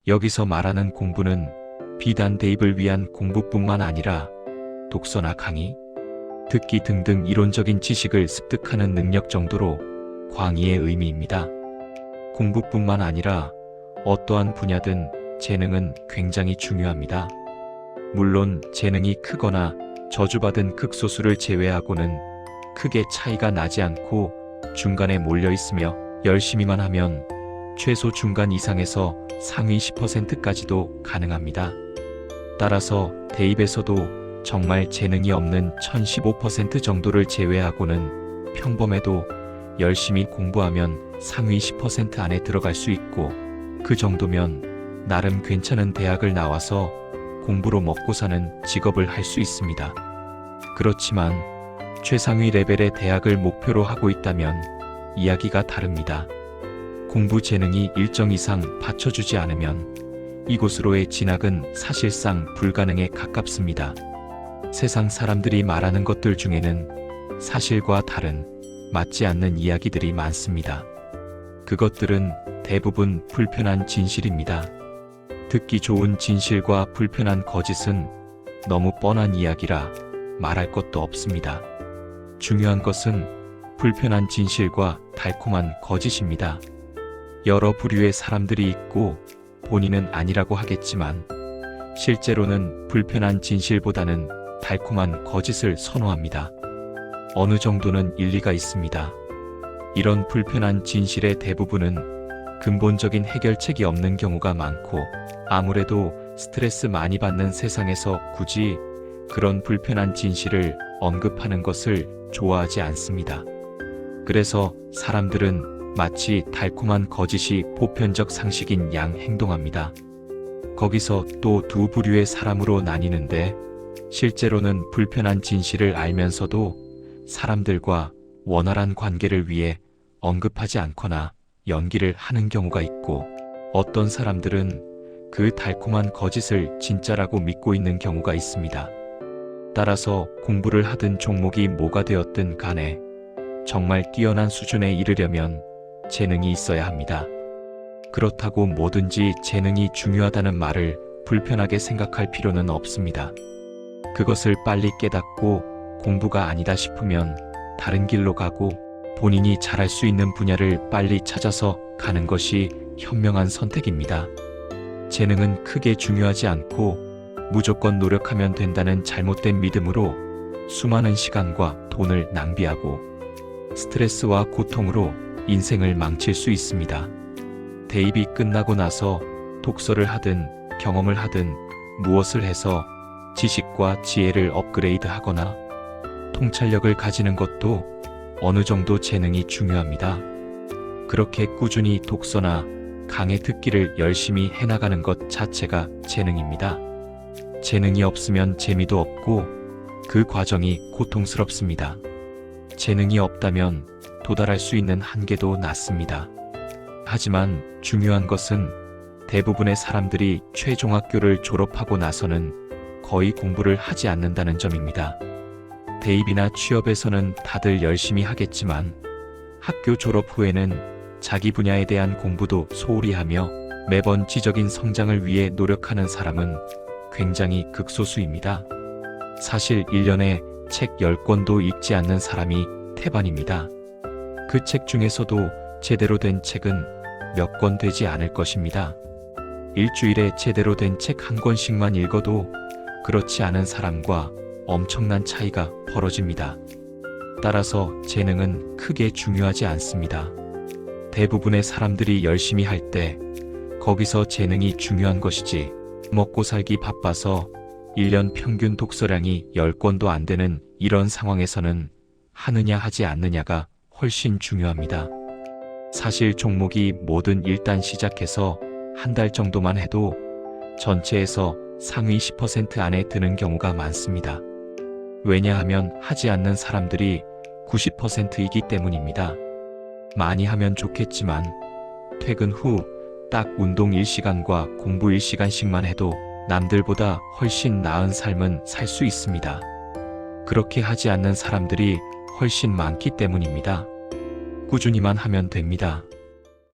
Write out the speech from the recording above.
여기서 말하는 공부는 비단 대입을 위한 공부뿐만 아니라 독서나 강의, 듣기 등등 이론적인 지식을 습득하는 능력 정도로 광의의 의미입니다. 공부뿐만 아니라 어떠한 분야든 재능은 굉장히 중요합니다. 물론 재능이 크거나 저주받은 극소수를 제외하고는 크게 차이가 나지 않고 중간에 몰려 있으며 열심히만 하면 최소 중간 이상에서 상위 10%까지도 가능합니다. 따라서 대입에서도 정말 재능이 없는 1015% 정도를 제외하고는 평범해도 열심히 공부하면 상위 10% 안에 들어갈 수 있고, 그 정도면 나름 괜찮은 대학을 나와서 공부로 먹고 사는 직업을 할 수 있습니다. 그렇지만 최상위 레벨의 대학을 목표로 하고 있다면 이야기가 다릅니다. 공부 재능이 일정 이상 받쳐주지 않으면 이곳으로의 진학은 사실상 불가능에 가깝습니다. 세상 사람들이 말하는 것들 중에는 사실과 다른, 맞지 않는 이야기들이 많습니다. 그것들은 대부분 불편한 진실입니다. 듣기 좋은 진실과 불편한 거짓은 너무 뻔한 이야기라 말할 것도 없습니다. 중요한 것은 불편한 진실과 달콤한 거짓입니다. 여러 부류의 사람들이 있고 본인은 아니라고 하겠지만 실제로는 불편한 진실보다는 달콤한 거짓을 선호합니다. 어느 정도는 일리가 있습니다. 이런 불편한 진실의 대부분은 근본적인 해결책이 없는 경우가 많고, 아무래도 스트레스 많이 받는 세상에서 굳이 그런 불편한 진실을 언급하는 것을 좋아하지 않습니다. 그래서 사람들은 마치 달콤한 거짓이 보편적 상식인 양 행동합니다. 거기서 또 두 부류의 사람으로 나뉘는데, 실제로는 불편한 진실을 알면서도 사람들과 원활한 관계를 위해 언급하지 않거나 연기를 하는 경우가 있고, 어떤 사람들은 그 달콤한 거짓을 진짜라고 믿고 있는 경우가 있습니다. 따라서 공부를 하든 종목이 뭐가 되었든 간에 정말 뛰어난 수준에 이르려면 재능이 있어야 합니다. 그렇다고 뭐든지 재능이 중요하다는 말을 불편하게 생각할 필요는 없습니다. 그것을 빨리 깨닫고 공부가 아니다 싶으면 다른 길로 가고 본인이 잘할 수 있는 분야를 빨리 찾아서 가는 것이 현명한 선택입니다. 재능은 크게 중요하지 않고 무조건 노력하면 된다는 잘못된 믿음으로 수많은 시간과 돈을 낭비하고 스트레스와 고통으로 인생을 망칠 수 있습니다. 대입이 끝나고 나서 독서를 하든 경험을 하든 무엇을 해서 지식과 지혜를 업그레이드 하거나 통찰력을 가지는 것도 어느 정도 재능이 중요합니다. 그렇게 꾸준히 독서나 강의 듣기를 열심히 해나가는 것 자체가 재능입니다. 재능이 없으면 재미도 없고 그 과정이 고통스럽습니다. 재능이 없다면 도달할 수 있는 한계도 낮습니다. 하지만 중요한 것은 대부분의 사람들이 최종학교를 졸업하고 나서는 거의 공부를 하지 않는다는 점입니다. 대입이나 취업에서는 다들 열심히 하겠지만 학교 졸업 후에는 자기 분야에 대한 공부도 소홀히 하며 매번 지적인 성장을 위해 노력하는 사람은 굉장히 극소수입니다. 사실 1년에 책 10권도 읽지 않는 사람이 태반입니다. 그 책 중에서도 제대로 된 책은 몇 권 되지 않을 것입니다. 일주일에 제대로 된 책 한 권씩만 읽어도 그렇지 않은 사람과 엄청난 차이가 벌어집니다. 따라서 재능은 크게 중요하지 않습니다. 대부분의 사람들이 열심히 할 때 거기서 재능이 중요한 것이지, 먹고 살기 바빠서 1년 평균 독서량이 10권도 안 되는 이런 상황에서는 하느냐 하지 않느냐가 훨씬 중요합니다. 사실 종목이 뭐든 일단 시작해서 한 달 정도만 해도 전체에서 상위 10% 안에 드는 경우가 많습니다. 왜냐하면 하지 않는 사람들이 90%이기 때문입니다. 많이 하면 좋겠지만 퇴근 후 딱 운동 1시간과 공부 1시간씩만 해도 남들보다 훨씬 나은 삶은 살 수 있습니다. 그렇게 하지 않는 사람들이 훨씬 많기 때문입니다. 꾸준히만 하면 됩니다.